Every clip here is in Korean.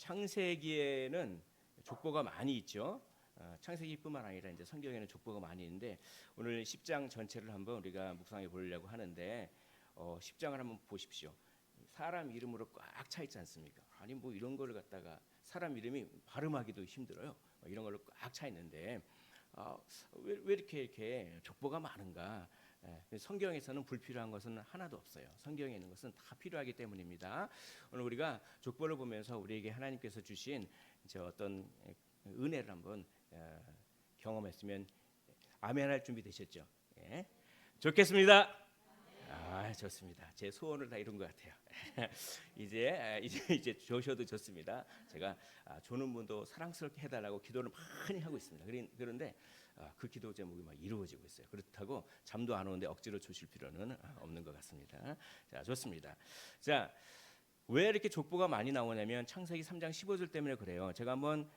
창세기에는 족보가 많이 있죠. 창세기뿐만 아니라 이제 성경에는 족보가 많이 있는데 오늘 10장 전체를 한번 우리가 묵상해 보려고 하는데 10장을 한번 보십시오. 사람 이름으로 꽉 차 있지 않습니까? 아니 뭐 이런 걸 갖다가 사람 이름이 발음하기도 힘들어요. 이런 걸로 꽉 차 있는데 왜 이렇게 족보가 많은가? 성경에서는 불필요한 것은 하나도 없어요. 성경에 있는 것은 다 필요하기 때문입니다. 오늘 우리가 족보를 보면서 우리에게 하나님께서 주신 이제 어떤 은혜를 한번 경험했으면 아멘할 준비 되셨죠? 예. 좋겠습니다. 좋습니다. 제 소원을 다 이룬 것 같아요. 이제 조셔도 좋습니다. 제가 조는 분도 사랑스럽게 해달라고 기도를 많이 하고 있습니다. 그런데 그 기도 제목이 막 이루어지고 있어요. 그렇다고 잠도 안 오는데 억지로 조실 필요는 없는 것 같습니다. 자, 좋습니다. 자, 왜 이렇게 족보가 많이 나오냐면 창세기 3장 15절 때문에 그래요. 제가 한번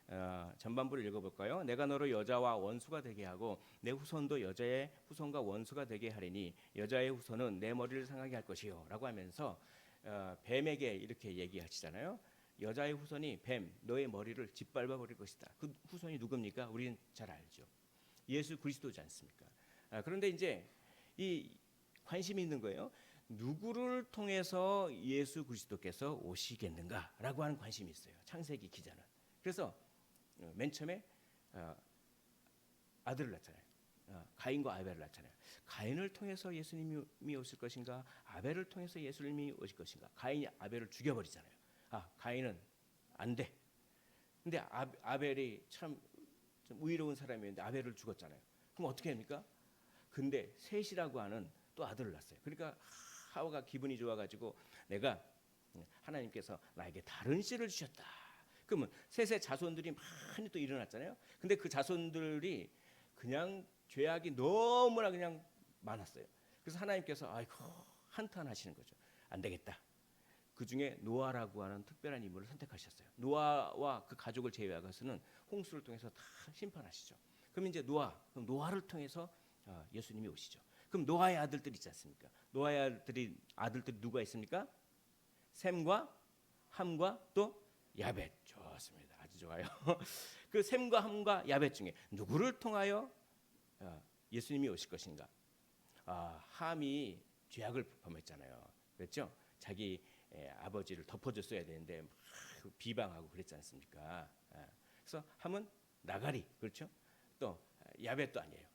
전반부를 읽어볼까요? 내가 너를 여자와 원수가 되게 하고 내 후손도 여자의 후손과 원수가 되게 하리니 여자의 후손은 내 머리를 상하게 할 것이요 라고 하면서 뱀에게 이렇게 얘기하시잖아요. 여자의 후손이 뱀 너의 머리를 짓밟아 버릴 것이다. 그 후손이 누굽니까? 우리는 잘 알죠. 예수 그리스도지 않습니까? 그런데 이제 이 관심이 있는 거예요. 누구를 통해서 예수 그리스도께서 오시겠는가라고 하는 관심이 있어요. 창세기 기자는. 그래서 맨 처음에 아들을 낳잖아요. 가인과 아벨을 낳잖아요. 가인을 통해서 예수님이 오실 것인가? 아벨을 통해서 예수님이 오실 것인가? 가인이 아벨을 죽여버리잖아요. 가인은 안 돼. 근데 아벨이 참 의로운 사람이었는데 아벨을 죽었잖아요. 그럼 어떻게 합니까? 근데 셋이라고 하는 또 아들을 낳았어요. 그러니까 하와가 기분이 좋아가지고 내가 하나님께서 나에게 다른 씨를 주셨다. 그러면 셋의 자손들이 많이 또 일어났잖아요. 근데 그 자손들이 그냥 죄악이 너무나 그냥 많았어요. 그래서 하나님께서 아이고 한탄하시는 거죠. 안 되겠다. 그 중에 노아라고 하는 특별한 인물을 선택하셨어요. 노아와 그 가족을 제외하고서는 홍수를 통해서 다 심판하시죠. 그럼 이제 노아를 통해서 예수님이 오시죠. 그럼 노아의 아들들이 있지 않습니까? 노아의 아들들이 누가 있습니까? 셈과 함과 또 야벳. 좋습니다. 아주 좋아요. 그 셈과 함과 야벳 중에 누구를 통하여 예수님이 오실 것인가? 함이 죄악을 범했잖아요. 그렇죠? 자기 아버지를 덮어줬어야 되는데 막 비방하고 그랬지 않습니까? 그래서 함은 나가리. 그렇죠? 또 야벳도 아니에요.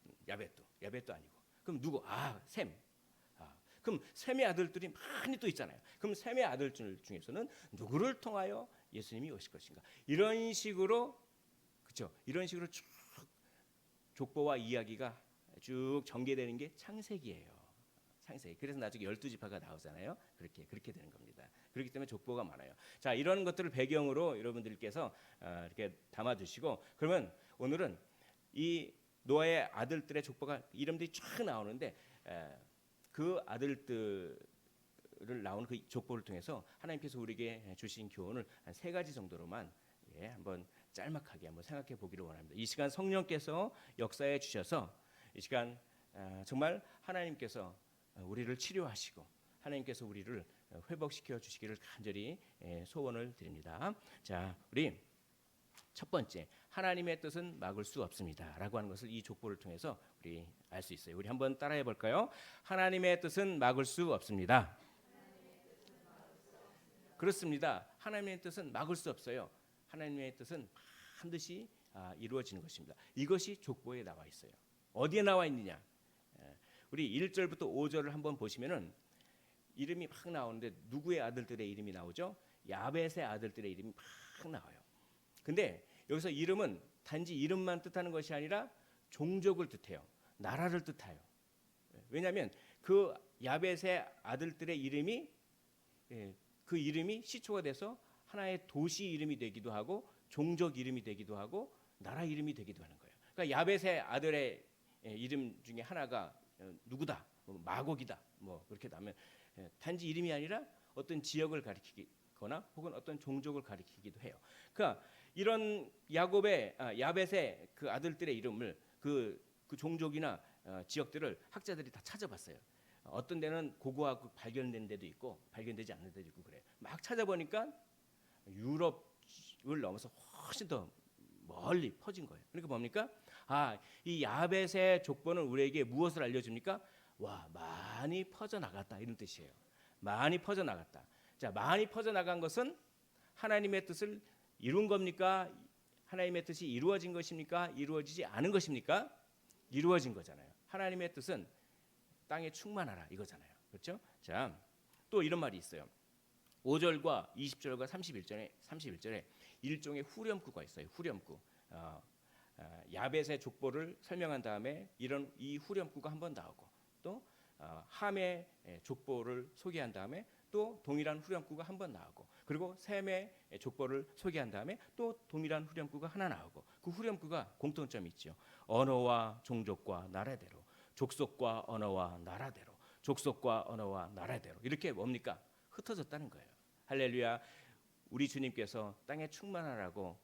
야벳도 아니고. 그럼 누구? 셈. 그럼 셈의 아들들이 많이 또 있잖아요. 그럼 셈의 아들들 중에서는 누구를 통하여 예수님이 오실 것인가? 이런 식으로 그렇죠? 이런 식으로 쭉 족보와 이야기가 쭉 전개되는 게 창세기예요. 창세기. 그래서 나중에 12지파가 나오잖아요. 그렇게 되는 겁니다. 그렇기 때문에 족보가 많아요. 자, 이런 것들을 배경으로 여러분들께서 이렇게 담아 두시고 그러면 오늘은 이 노아의 아들들의 족보가 이름들이 쫙 나오는데 그 아들들을 나오는 그 족보를 통해서 하나님께서 우리에게 주신 교훈을 한 3가지 정도로만 한번 짤막하게 한번 생각해 보기를 원합니다. 이 시간 성령께서 역사해 주셔서 이 시간 정말 하나님께서 우리를 치료하시고 하나님께서 우리를 회복시켜 주시기를 간절히 소원을 드립니다. 자, 우리 첫 번째, 하나님의 뜻은 막을 수 없습니다라고 하는 것을 이 족보를 통해서 우리 알 수 있어요. 우리 한번 따라해 볼까요? 하나님의 뜻은 막을 수 없습니다. 그렇습니다. 하나님의 뜻은 막을 수 없어요. 하나님의 뜻은 반드시 이루어지는 것입니다. 이것이 족보에 나와 있어요. 어디에 나와 있느냐? 우리 1절부터 5절을 한번 보시면은 이름이 막 나오는데 누구의 아들들의 이름이 나오죠? 야벳의 아들들의 이름이 막 나와요. 근데 여기서 이름은 단지 이름만 뜻하는 것이 아니라 종족을 뜻해요. 나라를 뜻해요. 왜냐하면 그 야벳의 아들들의 이름이 그 이름이 시초가 돼서 하나의 도시 이름이 되기도 하고 종족 이름이 되기도 하고 나라 이름이 되기도 하는 거예요. 그러니까 야벳의 아들의 이름 중에 하나가 누구다, 마곡이다, 뭐 그렇게 나면 단지 이름이 아니라 어떤 지역을 가리키거나 혹은 어떤 종족을 가리키기도 해요. 그러니까 이런 야벳의 그 아들들의 이름을 그 종족이나 지역들을 학자들이 다 찾아봤어요. 어떤 데는 고고하고 발견된 데도 있고 발견되지 않는 데도 있고 그래요. 막 찾아보니까 유럽 을 넘어서 훨씬 더 멀리 퍼진 거예요. 그러니까 뭡니까? 이 야벳의 족보는 우리에게 무엇을 알려줍니까? 와, 많이 퍼져 나갔다 이런 뜻이에요. 많이 퍼져 나갔다. 자, 많이 퍼져 나간 것은 하나님의 뜻을 이룬 겁니까? 하나님의 뜻이 이루어진 것입니까? 이루어지지 않은 것입니까? 이루어진 거잖아요. 하나님의 뜻은 땅에 충만하라 이거잖아요. 그렇죠? 자, 또 이런 말이 있어요. 5절과 20절과 31절에 일종의 후렴구가 있어요. 후렴구. 야벳의 족보를 설명한 다음에 이 후렴구가 한번 나오고 또 함의 족보를 소개한 다음에 또 동일한 후렴구가 한번 나오고 그리고 셈의 족보를 소개한 다음에 또 동일한 후렴구가 하나 나오고 그 후렴구가 공통점이 있죠. 언어와 종족과 나라대로, 족속과 언어와 나라대로, 족속과 언어와 나라대로 이렇게 뭡니까? 흩어졌다는 거예요. 할렐루야. 우리 주님께서 땅에 충만하라고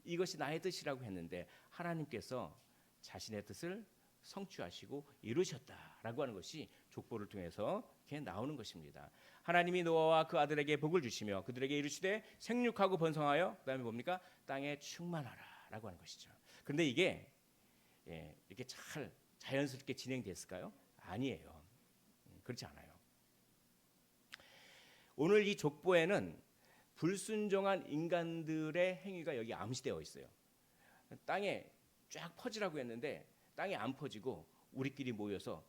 이것이 나의 뜻이라고 했는데 하나님께서 자신의 뜻을 성취하시고 이루셨다라고 하는 것이 족보를 통해서 이렇게 나오는 것입니다. 하나님이 노아와 그 아들에게 복을 주시며 그들에게 이르시되 생육하고 번성하여 그다음에 뭡니까? 땅에 충만하라라고 하는 것이죠. 그런데 이게 이렇게 잘 자연스럽게 진행됐을까요? 아니에요. 그렇지 않아요. 오늘 이 족보에는 불순종한 인간들의 행위가 여기 암시되어 있어요. 땅에 쫙 퍼지라고 했는데 땅에 안 퍼지고 우리끼리 모여서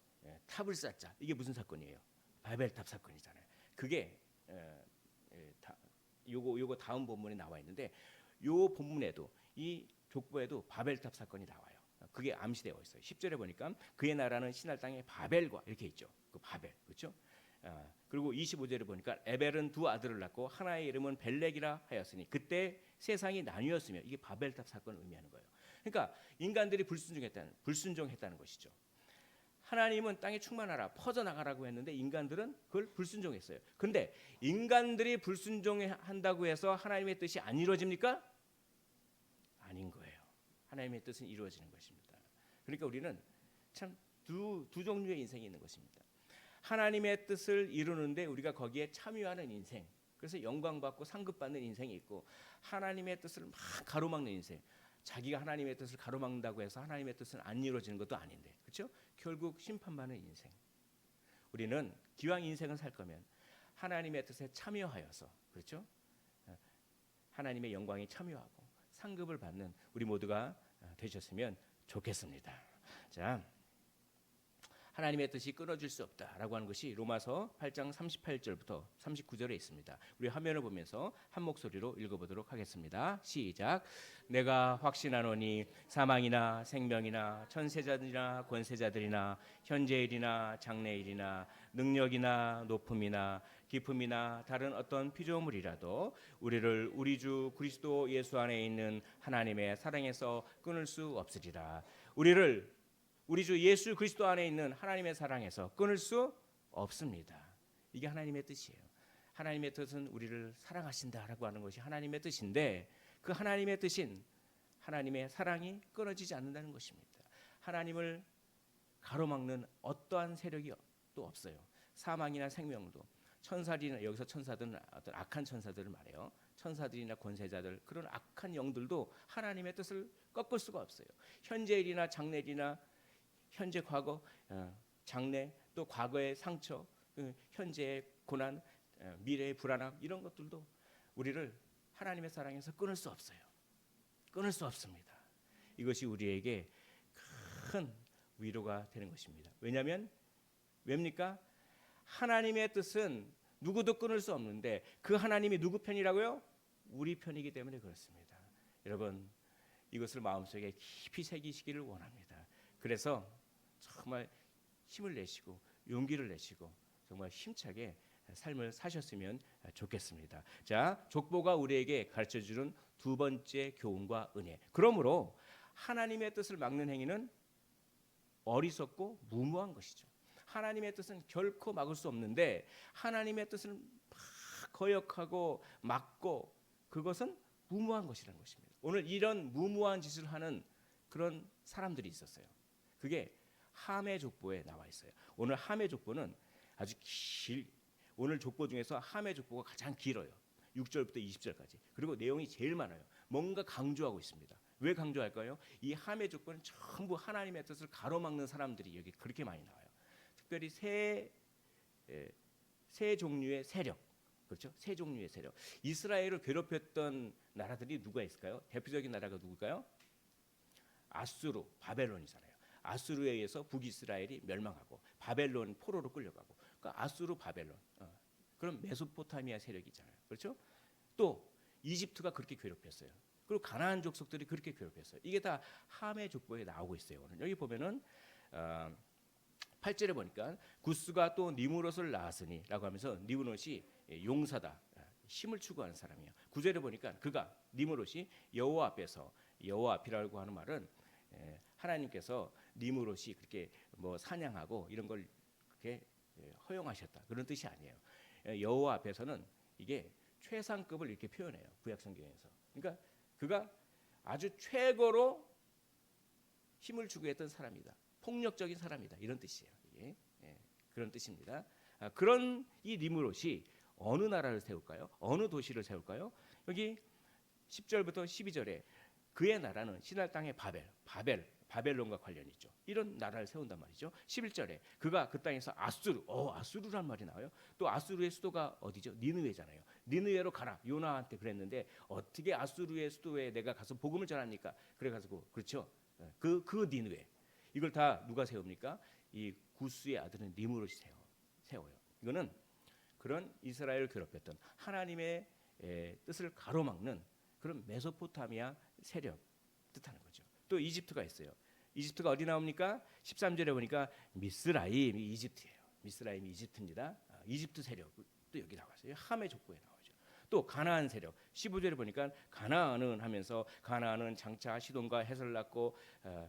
탑을 쌓자. 이게 무슨 사건이에요? 바벨탑 사건이잖아요. 그게 요거 다음 본문에 나와 있는데 요 본문에도 이 족보에도 바벨탑 사건이 나와요. 그게 암시되어 있어요. 10절에 보니까 그의 나라는 신할 땅의 바벨과 이렇게 있죠. 그 바벨. 그렇죠? 그리고 25절에 보니까 에벨은 두 아들을 낳고 하나의 이름은 벨렉이라 하였으니 그때 세상이 나뉘었으며 이게 바벨탑 사건을 의미하는 거예요. 그러니까 인간들이 불순종했다는 것이죠. 하나님은 땅에 충만하라 퍼져나가라고 했는데 인간들은 그걸 불순종했어요. 그런데 인간들이 불순종한다고 해서 하나님의 뜻이 안 이루어집니까? 아닌 거예요. 하나님의 뜻은 이루어지는 것입니다. 그러니까 우리는 참 두 종류의 인생이 있는 것입니다. 하나님의 뜻을 이루는데 우리가 거기에 참여하는 인생, 그래서 영광받고 상급받는 인생이 있고 하나님의 뜻을 막 가로막는 인생, 자기가 하나님의 뜻을 가로막는다고 해서 하나님의 뜻은 안 이루어지는 것도 아닌데, 그렇죠? 결국 심판받는 인생. 우리는 기왕 인생을 살 거면 하나님의 뜻에 참여하여서, 그렇죠? 하나님의 영광에 참여하고 상급을 받는 우리 모두가 되셨으면 좋겠습니다. 자, 하나님의 뜻이 끊어질 수 없다라고 하는 것이 로마서 8장 38절부터 39절에 있습니다. 우리 화면을 보면서 한 목소리로 읽어보도록 하겠습니다. 시작. 내가 확신하노니 사망이나 생명이나 천세자들이나 권세자들이나 현재일이나 장래일이나 능력이나 높음이나 기품이나 다른 어떤 피조물이라도 우리를 우리 주 그리스도 예수 안에 있는 하나님의 사랑에서 끊을 수 없으리라. 우리 주 예수 그리스도 안에 있는 하나님의 사랑에서 끊을 수 없습니다. 이게 하나님의 뜻이에요. 하나님의 뜻은 우리를 사랑하신다라고 하는 것이 하나님의 뜻인데 그 하나님의 뜻인 하나님의 사랑이 끊어지지 않는다는 것입니다. 하나님을 가로막는 어떠한 세력이 또 없어요. 사망이나 생명도 천사들이나 여기서 천사들은 어떤 악한 천사들을 말해요. 천사들이나 권세자들 그런 악한 영들도 하나님의 뜻을 꺾을 수가 없어요. 현재일이나 장래일이나 현재, 과거, 장래, 또 과거의 상처, 현재의 고난, 미래의 불안함 이런 것들도 우리를 하나님의 사랑에서 끊을 수 없어요. 끊을 수 없습니다. 이것이 우리에게 큰 위로가 되는 것입니다. 왜입니까? 하나님의 뜻은 누구도 끊을 수 없는데 그 하나님이 누구 편이라고요? 우리 편이기 때문에 그렇습니다. 여러분 이것을 마음속에 깊이 새기시기를 원합니다. 그래서 정말 힘을 내시고 용기를 내시고 정말 힘차게 삶을 사셨으면 좋겠습니다. 자, 족보가 우리에게 가르쳐주는 두 번째 교훈과 은혜. 그러므로 하나님의 뜻을 막는 행위는 어리석고 무모한 것이죠. 하나님의 뜻은 결코 막을 수 없는데 하나님의 뜻을 막 거역하고 막고 그것은 무모한 것이라는 것입니다. 오늘 이런 무모한 짓을 하는 그런 사람들이 있었어요. 그게 함의 족보에 나와 있어요. 오늘 함의 족보는 아주 오늘 족보 중에서 함의 족보가 가장 길어요. 6절부터 20절까지. 그리고 내용이 제일 많아요. 뭔가 강조하고 있습니다. 왜 강조할까요? 이 함의 조건은 전부 하나님의 뜻을 가로막는 사람들이 여기 그렇게 많이 나와요. 특별히 세 종류의 세력, 그렇죠? 세 종류의 세력. 이스라엘을 괴롭혔던 나라들이 누가 있을까요? 대표적인 나라가 누굴까요? 아수르, 바벨론이잖아요. 아수르에 의해서 북이스라엘이 멸망하고 바벨론 포로로 끌려가고. 그러니까 아수르, 바벨론. 그럼 메소포타미아 세력이잖아요. 그렇죠? 또 이집트가 그렇게 괴롭혔어요. 그리고 가나안 족속들이 그렇게 괴롭혔어요. 이게 다 함의 족보에 나오고 있어요. 오늘 여기 보면은 8절에 보니까 구스가 또 니무롯을 낳았으니라고 하면서 니무롯이 용사다, 힘을 추구하는 사람이에요. 9절에 보니까 그가 니무롯이 여호와 앞에서, 여호와 앞이라고 하는 말은 하나님께서 니무롯이 그렇게 뭐 사냥하고 이런 걸 그렇게 허용하셨다 그런 뜻이 아니에요. 여호와 앞에서는 이게 최상급을 이렇게 표현해요. 구약 성경에서. 그러니까 그가 아주 최고로 힘을 추구했던 사람이다. 폭력적인 사람이다. 이런 뜻이에요. 이게. 그런 뜻입니다. 그런 이 니므롯이 어느 나라를 세울까요? 어느 도시를 세울까요? 여기 10절부터 12절에 그의 나라는 신할 땅의 바벨론과 관련이 있죠. 이런 나라를 세운단 말이죠. 11절에 그가 그 땅에서 아수르란 말이 나와요. 또 아수르의 수도가 어디죠? 니느웨잖아요. 니느웨로 가라. 요나한테 그랬는데 어떻게 아수르의 수도에 내가 가서 복음을 전합니까? 그래가지고 그렇죠. 그 니느웨 이걸 다 누가 세웁니까? 이 구스의 아들은 니므롯이 세워요. 이거는 그런 이스라엘을 괴롭혔던 하나님의 뜻을 가로막는 그런 메소포타미아 세력 뜻하는 거죠. 또 이집트가 있어요. 이집트가 어디 나옵니까? 13절에 보니까 미스라임이 이집트예요. 미스라임이 이집트입니다. 이집트 세력도 여기 나왔어요. 함의 족보에 나오죠. 또 가나안 세력 15절에 보니까 가나안은 하면서 가나안은 장차 시돈과 헷을 낳고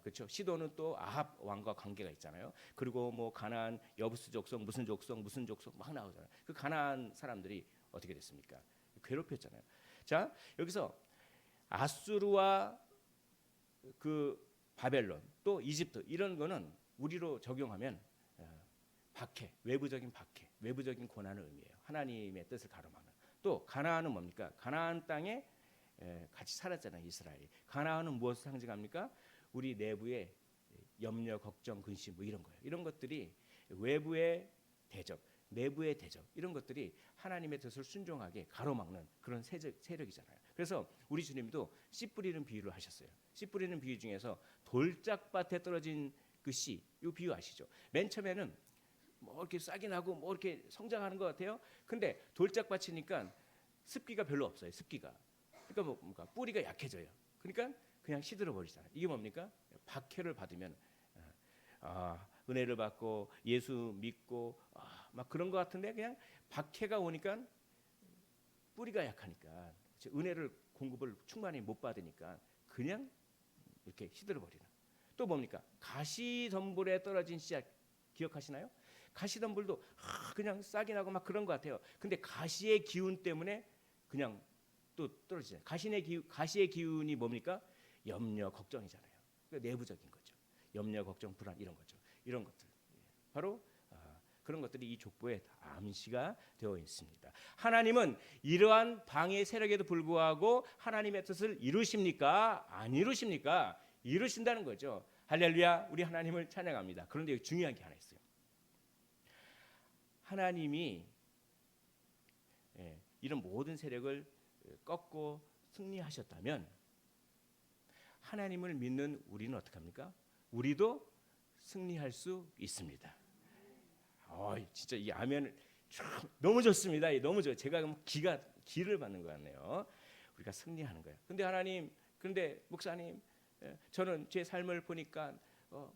그렇죠. 시돈은 또 아합 왕과 관계가 있잖아요. 그리고 뭐 가나안 여부스 족속 무슨 족속 막 나오잖아요. 그 가나안 사람들이 어떻게 됐습니까? 괴롭혔잖아요. 자, 여기서 아수르와 그 바벨론 또 이집트 이런 거는 우리로 적용하면 외부적인 박해, 외부적인 고난을 의미해요. 하나님의 뜻을 가로막는. 또 가나안은 뭡니까? 가나안 땅에 같이 살았잖아요. 이스라엘이. 가나안은 무엇을 상징합니까? 우리 내부의 염려, 걱정, 근심 뭐 이런 거예요. 이런 것들이 외부의 대적, 내부의 대적 이런 것들이 하나님의 뜻을 순종하게 가로막는 그런 세력이잖아요. 그래서 우리 주님도 씨 뿌리는 비유를 하셨어요. 씨 뿌리는 비유 중에서 돌짝밭에 떨어진 그 씨, 이 비유 아시죠? 맨 처음에는 뭐 이렇게 싹이 나고 뭐 이렇게 성장하는 것 같아요. 근데 돌짝밭이니까 습기가 별로 없어요. 습기가. 그러니까 뭔가 뿌리가 약해져요. 그러니까 그냥 시들어 버리잖아요. 이게 뭡니까? 박해를 받으면 은혜를 받고 예수 믿고 막 그런 것 같은데 그냥 박해가 오니까 뿌리가 약하니까 은혜를 공급을 충만히 못 받으니까 그냥 이렇게 시들어 버리는. 또 뭡니까? 가시덤불에 떨어진 씨앗 기억하시나요? 가시덤불도 그냥 싹이 나고 막 그런 것 같아요. 근데 가시의 기운 때문에 그냥 또 떨어지잖아요. 가시의 기운이 뭡니까? 염려, 걱정이잖아요. 그러니까 내부적인 거죠. 염려, 걱정, 불안 이런 거죠. 이런 것들 바로 그런 것들이 이 족보에 암시가 되어 있습니다. 하나님은 이러한 방해 세력에도 불구하고 하나님의 뜻을 이루십니까? 안 이루십니까? 이루신다는 거죠. 할렐루야, 우리 하나님을 찬양합니다. 그런데 여기 중요한 게 하나 있어요. 하나님이 이런 모든 세력을 꺾고 승리하셨다면 하나님을 믿는 우리는 어떻게 합니까? 우리도 승리할 수 있습니다. 진짜 이 아멘 너무 좋습니다. 너무 좋아요. 제가 기를 받는 것 같네요. 우리가 승리하는 거예요. 근데 목사님, 저는 제 삶을 보니까 막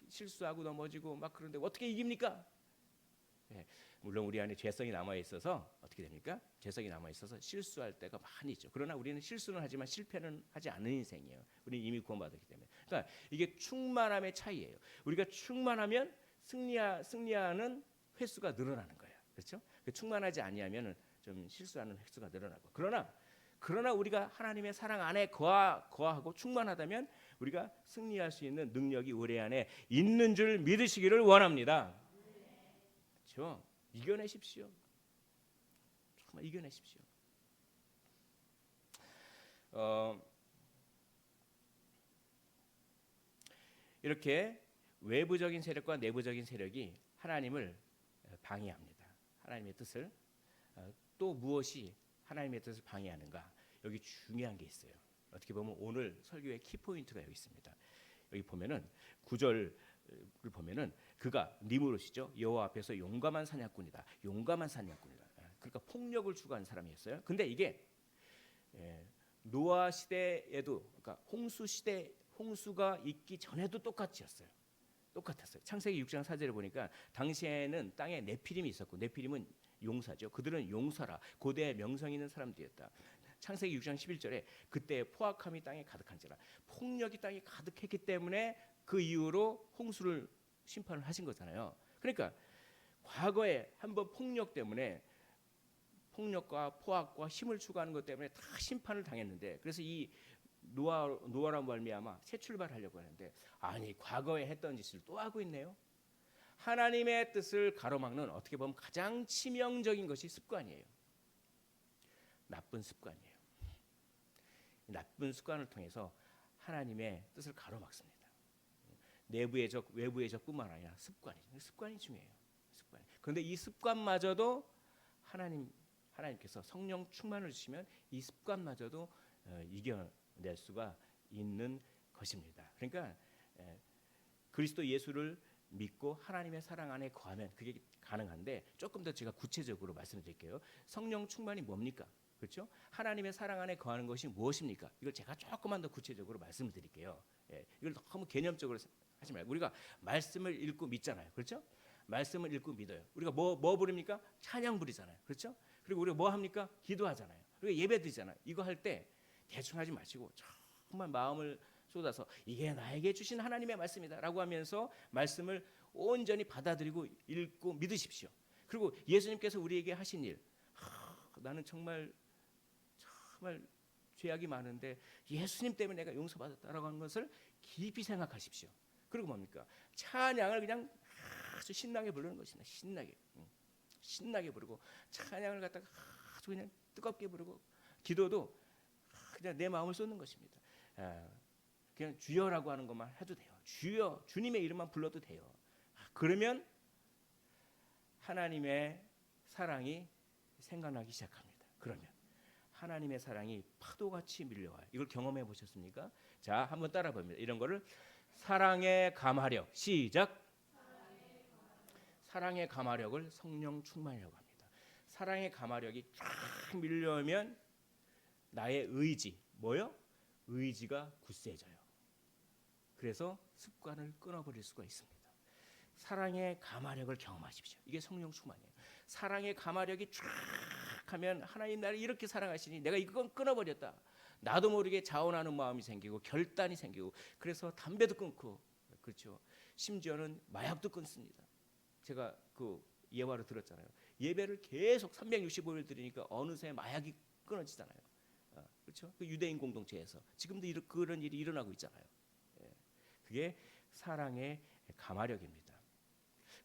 실수하고 넘어지고 막 그런데 어떻게 이깁니까? 물론 우리 안에 죄성이 남아 있어서 어떻게 됩니까? 죄성이 남아 있어서 실수할 때가 많이 있죠. 그러나 우리는 실수는 하지만 실패는 하지 않는 인생이에요. 우리는 이미 구원받았기 때문에. 그러니까 이게 충만함의 차이예요. 우리가 충만하면 승리하는 횟수가 늘어나는 거예요. 그렇죠? 충만하지 아니하면 좀 실수하는 횟수가 늘어나고. 그러나 우리가 하나님의 사랑 안에 거하고 충만하다면 우리가 승리할 수 있는 능력이 우리 안에 있는 줄 믿으시기를 원합니다. 그렇죠? 이겨내십시오. 정말 이겨내십시오. 이렇게 외부적인 세력과 내부적인 세력이 하나님을 방해합니다. 하나님의 뜻을. 또 무엇이 하나님의 뜻을 방해하는가? 여기 중요한 게 있어요. 어떻게 보면 오늘 설교의 키포인트가 여기 있습니다. 여기 보면은 9절을 보면은 그가 니무롯이죠. 여호와 앞에서 용감한 사냥꾼이다. 용감한 사냥꾼이다. 그러니까 폭력을 추구하는 사람이었어요. 근데 이게 노아 시대에도, 그러니까 홍수 시대, 홍수가 있기 전에도 똑같았어요. 창세기 6장 4절에 보니까 당시에는 땅에 네피림이 있었고, 네피림은 용사죠. 그들은 용사라 고대의 명성 있는 사람들이었다. 창세기 6장 11절에 그때 포악함이 땅에 가득한지라, 폭력이 땅에 가득했기 때문에 그 이후로 홍수를 심판을 하신 거잖아요. 그러니까 과거에 한번 폭력 때문에, 폭력과 포악과 힘을 추구하는 것 때문에 다 심판을 당했는데, 그래서 이 노아라 말미암아 새 출발하려고 하는데, 아니 과거에 했던 짓을 또 하고 있네요. 하나님의 뜻을 가로막는 어떻게 보면 가장 치명적인 것이 습관이에요. 나쁜 습관이에요. 나쁜 습관을 통해서 하나님의 뜻을 가로막습니다. 내부의 적, 외부의 적뿐만 아니라 습관이 중요해요. 그런데 이 습관마저도 하나님께서 성령 충만을 주시면 이 습관마저도 이겨낼 수가 있는 것입니다. 그러니까 그리스도 예수를 믿고 하나님의 사랑 안에 거하면 그게 가능한데, 조금 더 제가 구체적으로 말씀드릴게요. 성령 충만이 뭡니까? 그렇죠? 하나님의 사랑 안에 거하는 것이 무엇입니까? 이걸 제가 조금만 더 구체적으로 말씀드릴게요. 이걸 너무 개념적으로 하지 말고, 우리가 말씀을 읽고 믿잖아요. 그렇죠? 말씀을 읽고 믿어요. 우리가 뭐 부릅니까? 찬양 부리잖아요. 그렇죠? 그리고 우리가 뭐 합니까? 기도하잖아요. 그리고 예배 드리잖아요. 이거 할 때 대충 하지 마시고 정말 마음을 쏟아서 이게 나에게 주신 하나님의 말씀이다라고 하면서 말씀을 온전히 받아들이고 읽고 믿으십시오. 그리고 예수님께서 우리에게 하신 일, 나는 정말 죄악이 많은데 예수님 때문에 내가 용서받았다라고 하는 것을 깊이 생각하십시오. 그리고 뭡니까? 찬양을 그냥 아주 신나게 부르는 것이다. 신나게 부르고, 찬양을 갖다가 아주 그냥 뜨겁게 부르고, 기도도 그냥 내 마음을 쏟는 것입니다. 그냥 주여라고 하는 것만 해도 돼요. 주여, 주님의 이름만 불러도 돼요. 그러면 하나님의 사랑이 생각나기 시작합니다. 그러면 하나님의 사랑이 파도같이 밀려와요. 이걸 경험해 보셨습니까? 자, 한번 따라 봅니다. 이런 거를 사랑의 감화력, 시작. 사랑의 감화력을 성령 충만이라고 합니다. 사랑의 감화력이 쫙 밀려오면 나의 의지, 뭐요? 의지가 굳세져요. 그래서 습관을 끊어버릴 수가 있습니다. 사랑의 감화력을 경험하십시오. 이게 성령 충만이에요. 사랑의 감화력이 쫙 하면 하나님 나를 이렇게 사랑하시니 내가 이건 끊어버렸다. 나도 모르게 자원하는 마음이 생기고 결단이 생기고, 그래서 담배도 끊고, 그렇죠. 심지어는 마약도 끊습니다. 제가 그 예화로 들었잖아요. 예배를 계속 365일 드리니까 어느새 마약이 끊어지잖아요. 그렇죠? 그 유대인 공동체에서 지금도 그런 일이 일어나고 있잖아요. 그게 사랑의 감화력입니다.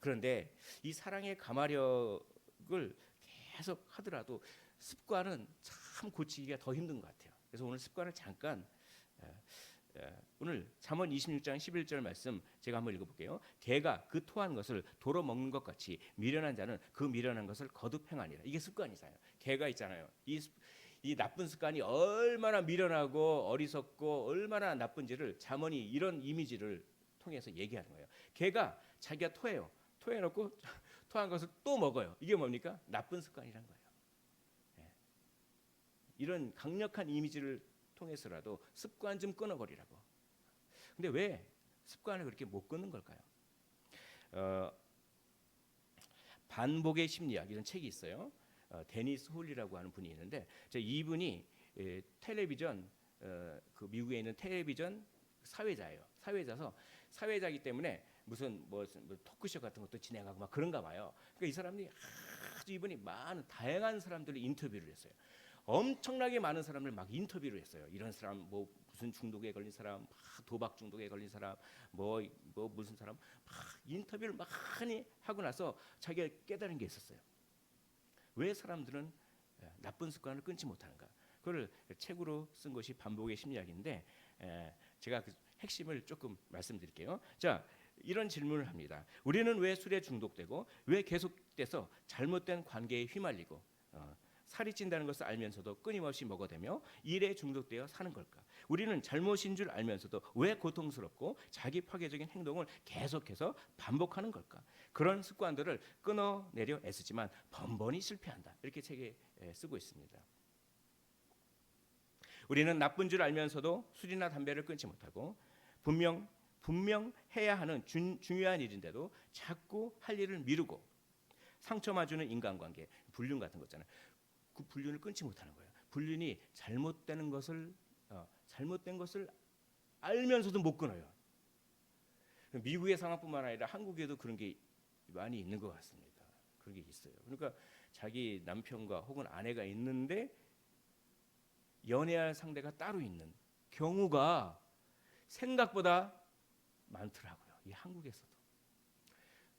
그런데 이 사랑의 감화력을 계속 하더라도 습관은 참 고치기가 더 힘든 것 같아요. 그래서 오늘 습관을 잠깐, 오늘 잠언 26장 11절 말씀 제가 한번 읽어볼게요. 개가 그 토한 것을 도로 먹는 것 같이 미련한 자는 그 미련한 것을 거듭 행하니라. 이게 습관이잖아요. 개가 있잖아요. 이 나쁜 습관이 얼마나 미련하고 어리석고 얼마나 나쁜지를 잠언이 이런 이미지를 통해서 얘기하는 거예요. 개가 자기가 토해놓고 토한 것을 또 먹어요. 이게 뭡니까? 나쁜 습관이란 거예요. 이런 강력한 이미지를 통해서라도 습관 좀 끊어버리라고. 근데 왜 습관을 그렇게 못 끊는 걸까요? 반복의 심리학, 이런 책이 있어요. 데니스 홀리라고 하는 분이 있는데, 이분이 텔레비전, 그 미국에 있는 텔레비전 사회자예요. 사회자이기 때문에 무슨 토크쇼 같은 것도 진행하고 막 그런가 봐요. 그러니까 이 사람이 아주, 이분이 많은 다양한 사람들을 인터뷰를 했어요. 엄청나게 많은 사람을 막 인터뷰를 했어요. 이런 사람, 무슨 중독에 걸린 사람, 도박 중독에 걸린 사람, 무슨 사람, 인터뷰를 많이 하고 나서 자기가 깨달은 게 있었어요. 왜 사람들은 나쁜 습관을 끊지 못하는가? 그걸 책으로 쓴 것이 반복의 심리학인데, 제가 핵심을 조금 말씀드릴게요. 자, 이런 질문을 합니다. 우리는 왜 술에 중독되고 왜 계속돼서 잘못된 관계에 휘말리고 살이 찐다는 것을 알면서도 끊임없이 먹어대며 일에 중독되어 사는 걸까? 우리는 잘못인 줄 알면서도 왜 고통스럽고 자기 파괴적인 행동을 계속해서 반복하는 걸까? 그런 습관들을 끊어내려 애쓰지만 번번이 실패한다. 이렇게 책에 쓰고 있습니다. 우리는 나쁜 줄 알면서도 술이나 담배를 끊지 못하고 분명 해야 하는 중요한 일인데도 자꾸 할 일을 미루고 상처만 주는 인간관계, 불륜 같은 거 있잖아요. 그 불륜을 끊지 못하는 거예요. 불륜이 잘못된 것을 알면서도 못 끊어요. 미국의 상황뿐만 아니라 한국에도 그런 게 많이 있는 것 같습니다. 그런 게 있어요. 그러니까 자기 남편과 혹은 아내가 있는데 연애할 상대가 따로 있는 경우가 생각보다 많더라고요. 이 한국에서도.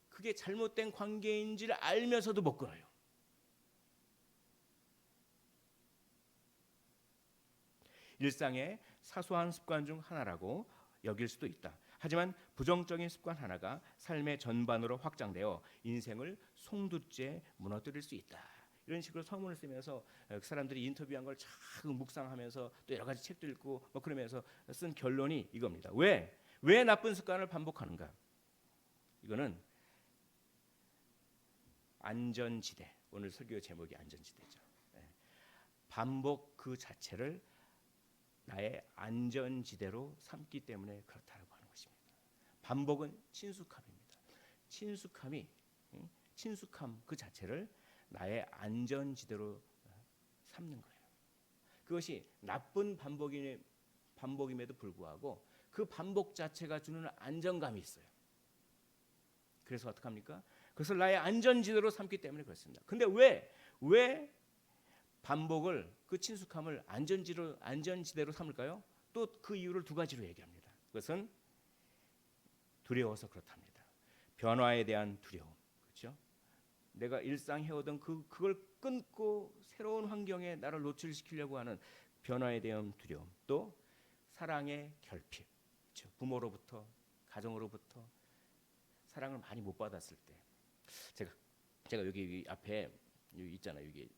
그게 잘못된 관계인지를 알면서도 못 끊어요. 일상의 사소한 습관 중 하나라고 여길 수도 있다. 하지만 부정적인 습관 하나가 삶의 전반으로 확장되어 인생을 송두째 무너뜨릴 수 있다. 이런 식으로 서문을 쓰면서 사람들이 인터뷰한 걸 자꾸 묵상하면서 또 여러 가지 책도 읽고 뭐 그러면서 쓴 결론이 이겁니다. 왜 나쁜 습관을 반복하는가? 이거는 안전지대. 오늘 설교 제목이 안전지대죠. 반복 그 자체를 나의 안전지대로 삼기 때문에 그렇다고 하는 것입니다. 반복은 친숙함입니다. 친숙함 그 자체를 나의 안전지대로 삼는 거예요. 그것이 나쁜 반복임에도 불구하고 그 반복 자체가 주는 안정감이 있어요. 그래서 어떡합니까? 그것을 나의 안전지대로 삼기 때문에 그렇습니다. 근데 왜 반복을 그 친숙함을 안전지대로 삼을까요? 또 그 이유를 두 가지로 얘기합니다. 그것은 두려워서 그렇답니다. 변화에 대한 두려움, 그렇죠? 내가 일상 해오던 그걸 끊고 새로운 환경에 나를 노출시키려고 하는 변화에 대한 두려움, 또 사랑의 결핍, 그렇죠? 부모로부터, 가정으로부터 사랑을 많이 못 받았을 때, 제가 여기 앞에 여기 있잖아요. 여기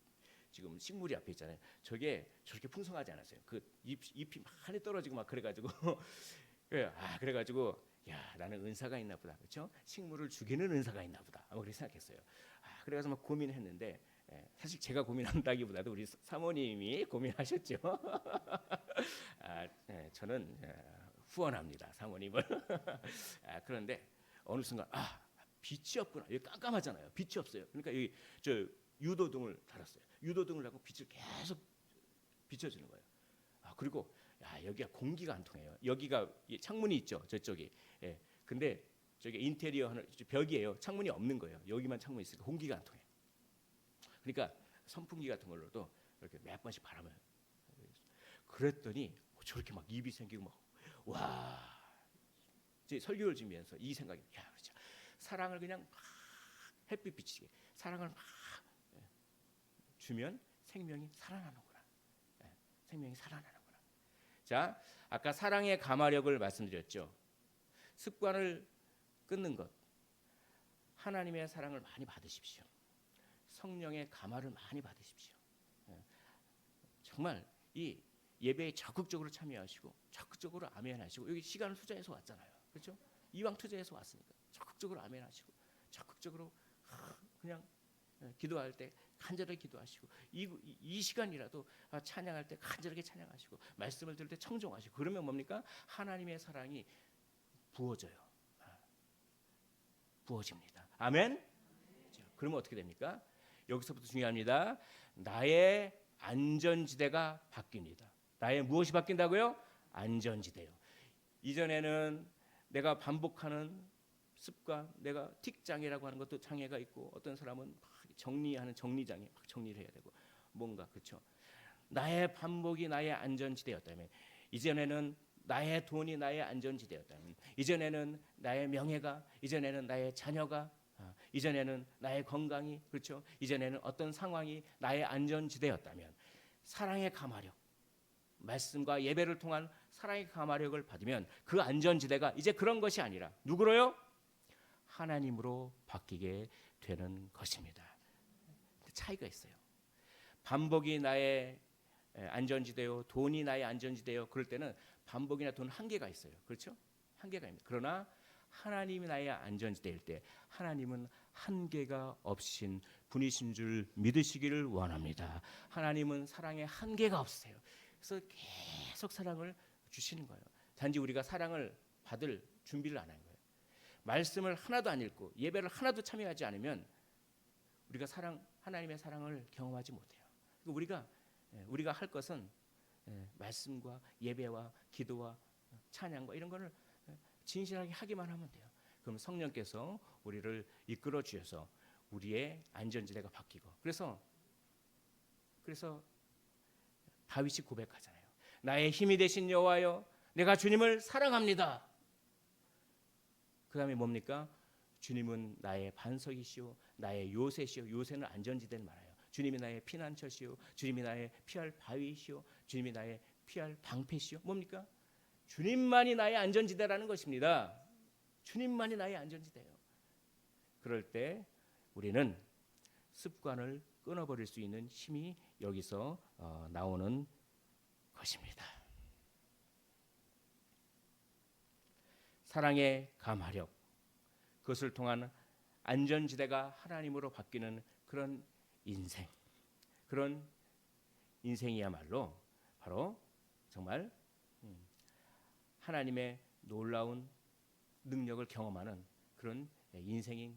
지금 식물이 앞에 있잖아요. 저게 저렇게 풍성하지 않았어요. 그 잎이 많이 떨어지고 막 그래가지고 그래가지고 야 나는 은사가 있나 보다, 그렇죠? 식물을 죽이는 은사가 있나 보다. 아마 그렇게 생각했어요. 그래가지고 막 고민했는데 사실 제가 고민한다기보다도 우리 사모님이 고민하셨죠. 저는 후원합니다, 사모님을. 그런데 어느 순간 빛이 없구나. 여기 깜깜하잖아요. 빛이 없어요. 그러니까 여기 저 유도등을 달았어요. 유도등을 하고 빛을 계속 비춰주는 거예요. 그리고 여기가 공기가 안 통해요. 여기가 창문이 있죠, 저쪽이. 근데 저기 인테리어 하는 벽이에요. 창문이 없는 거예요. 여기만 창문이 있으니까 공기가 안 통해. 그러니까 선풍기 같은 걸로도 이렇게 몇 번씩 바람을. 그랬더니 저렇게 막 입이 생기고 막 와. 이제 설교를 준비하면서 이 생각이 그렇죠. 사랑을 그냥 막 햇빛 비치게 사랑을 막 주면 생명이 살아나는구나. 생명이 살아나는구나. 자, 아까 사랑의 감화력을 말씀드렸죠. 습관을 끊는 것. 하나님의 사랑을 많이 받으십시오. 성령의 감화를 많이 받으십시오. 정말 이 예배에 적극적으로 참여하시고 적극적으로 아멘하시고 여기 시간을 투자해서 왔잖아요. 그렇죠? 이왕 투자해서 왔으니까 적극적으로 아멘하시고 적극적으로 그냥 기도할 때 간절하게 기도하시고 이 시간이라도 찬양할 때 간절하게 찬양하시고 말씀을 들을 때 청종하시고 그러면 뭡니까? 하나님의 사랑이 부어져요. 부어집니다. 아멘? 자, 그러면 어떻게 됩니까? 여기서부터 중요합니다. 나의 안전지대가 바뀝니다. 나의 무엇이 바뀐다고요? 안전지대요. 이전에는 내가 반복하는 습관, 내가 틱장애라고 하는 것도 장애가 있고 어떤 사람은 막 정리하는 정리장애, 막 정리를 해야 되고 뭔가 그렇죠. 나의 반복이 나의 안전지대였다면 이전에는 나의 돈이 나의 안전지대였다면 이전에는 나의 명예가 이전에는 나의 자녀가 이전에는 나의 건강이 그렇죠. 이전에는 어떤 상황이 나의 안전지대였다면 사랑의 감화력 말씀과 예배를 통한 사랑의 감화력을 받으면 그 안전지대가 이제 그런 것이 아니라 누구로요? 하나님으로 바뀌게 되는 것입니다. 차이가 있어요. 반복이 나의 안전지대요, 돈이 나의 안전지대요. 그럴 때는 반복이나 돈 한계가 있어요. 그렇죠? 한계가 있습니다. 그러나 하나님이 나의 안전지대일 때 하나님은 한계가 없으신 분이신 줄 믿으시기를 원합니다. 하나님은 사랑에 한계가 없으세요. 그래서 계속 사랑을 주시는 거예요. 단지 우리가 사랑을 받을 준비를 안 한 거예요. 말씀을 하나도 안 읽고 예배를 하나도 참여하지 않으면 우리가 하나님의 사랑을 경험하지 못해요. 우리가 할 것은 말씀과 예배와 기도와 찬양과 이런 거를 진실하게 하기만 하면 돼요. 그럼 성령께서 우리를 이끌어 주셔서 우리의 안전지대가 바뀌고 그래서 다윗이 고백하잖아요. 나의 힘이 되신 여호와여, 내가 주님을 사랑합니다. 그 다음에 뭡니까? 주님은 나의 반석이시오, 나의 요새시오. 요새는 안전지대를 말해요. 주님이 나의 피난처시오, 주님이 나의 피할 바위시오, 주님이 나의 피할 방패시오. 뭡니까? 주님만이 나의 안전지대라는 것입니다. 주님만이 나의 안전지대예요. 그럴 때 우리는 습관을 끊어버릴 수 있는 힘이 여기서 나오는 것입니다. 사랑의 감화력, 그것을 통한 안전지대가 하나님으로 바뀌는 그런 인생, 그런 인생이야말로 바로 정말 하나님의 놀라운 능력을 경험하는 그런 인생인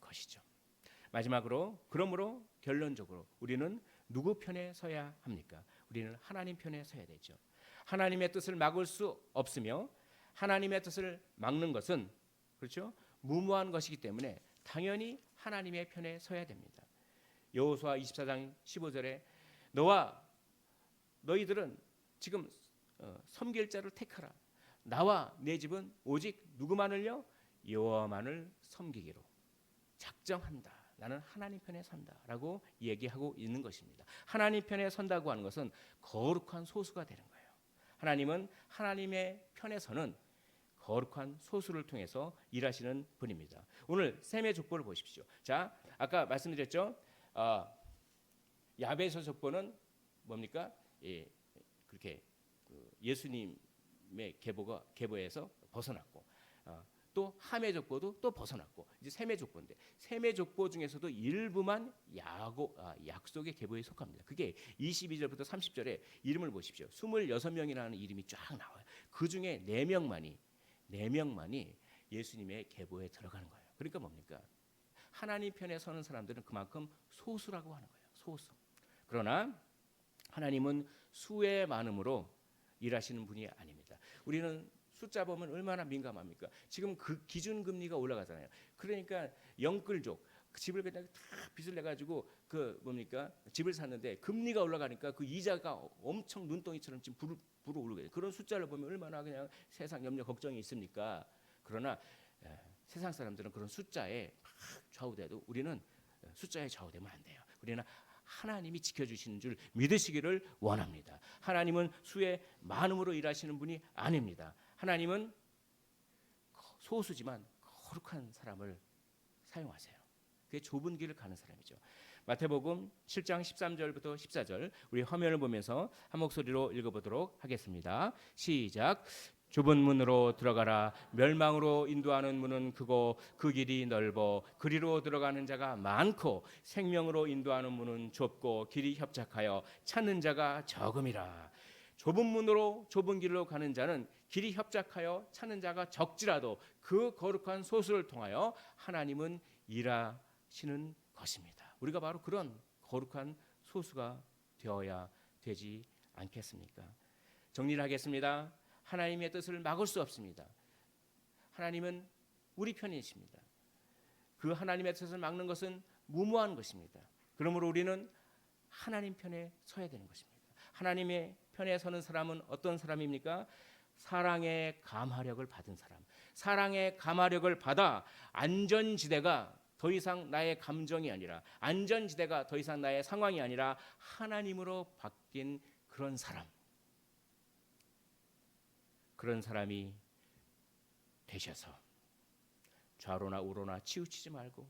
것이죠. 마지막으로 그러므로 결론적으로 우리는 누구 편에 서야 합니까? 우리는 하나님 편에 서야 되죠. 하나님의 뜻을 막을 수 없으며 하나님의 뜻을 막는 것은 그렇죠? 무모한 것이기 때문에 당연히 하나님의 편에 서야 됩니다. 여호수아 24장 15절에 너와 너희들은 지금 섬길 자를 택하라. 나와 내 집은 오직 누구만을요? 여호와만을 섬기기로 작정한다. 나는 하나님 편에 선다라고 얘기하고 있는 것입니다. 하나님 편에 선다고 하는 것은 거룩한 소수가 되는 거예요. 하나님은 하나님의 편에 서는 거룩한 소수를 통해서 일하시는 분입니다. 오늘 셈의 족보를 보십시오. 자, 아까 말씀드렸죠. 야베서 족보는 뭡니까? 그렇게 예수님의 계보에서 벗어났고, 또 함의 족보도 또 벗어났고, 이제 셈의 족보인데 셈의 족보 중에서도 일부만 약속의 계보에 속합니다. 그게 22절부터 30절에 이름을 보십시오. 26명이라는 이름이 쫙 나와요. 그 중에 4명만이 예수님의 계보에 들어가는 거예요. 그러니까 뭡니까? 하나님 편에 서는 사람들은 그만큼 소수라고 하는 거예요. 소수. 그러나 하나님은 수의 많음으로 일하시는 분이 아닙니다. 우리는 숫자 보면 얼마나 민감합니까? 지금 그 기준금리가 올라가잖아요. 그러니까 영끌족 집을 그냥 다 빚을 내 가지고 집을 샀는데 금리가 올라가니까 그 이자가 엄청 눈덩이처럼 지금 불어오르게 돼요. 그런 숫자를 보면 얼마나 그냥 세상 염려 걱정이 있습니까? 그러나 세상 사람들은 그런 숫자에 막 좌우돼도 우리는 숫자에 좌우되면 안 돼요. 우리는 하나님이 지켜주시는 줄 믿으시기를 원합니다. 하나님은 수의 많음으로 일하시는 분이 아닙니다. 하나님은 소수지만 거룩한 사람을 사용하세요. 그게 좁은 길을 가는 사람이죠. 마태복음 7장 13절부터 14절 우리 화면을 보면서 한 목소리로 읽어보도록 하겠습니다. 시작. 좁은 문으로 들어가라. 멸망으로 인도하는 문은 크고 그 길이 넓어 그리로 들어가는 자가 많고 생명으로 인도하는 문은 좁고 길이 협착하여 찾는 자가 적음이라. 좁은 문으로 좁은 길로 가는 자는 길이 협착하여 찾는 자가 적지라도 그 거룩한 소수를 통하여 하나님은 일하시는 것입니다. 우리가 바로 그런 거룩한 소수가 되어야 되지 않겠습니까? 정리를 하겠습니다. 하나님의 뜻을 막을 수 없습니다. 하나님은 우리 편이십니다. 그 하나님의 뜻을 막는 것은 무모한 것입니다. 그러므로 우리는 하나님 편에 서야 되는 것입니다. 하나님의 편에 서는 사람은 어떤 사람입니까? 사랑의 감화력을 받은 사람. 사랑의 감화력을 받아 안전지대가 더 이상 나의 감정이 아니라 안전지대가 더 이상 나의 상황이 아니라 하나님으로 바뀐 그런 사람. 그런 사람이 되셔서 좌로나 우로나 치우치지 말고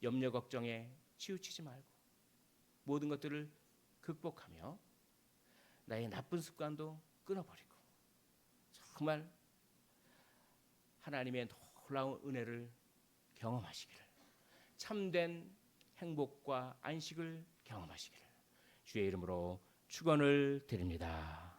염려 걱정에 치우치지 말고 모든 것들을 극복하며 나의 나쁜 습관도 끊어버리고 정말 하나님의 놀라운 은혜를 경험하시기를, 참된 행복과 안식을 경험하시기를 주의 이름으로 축원을 드립니다.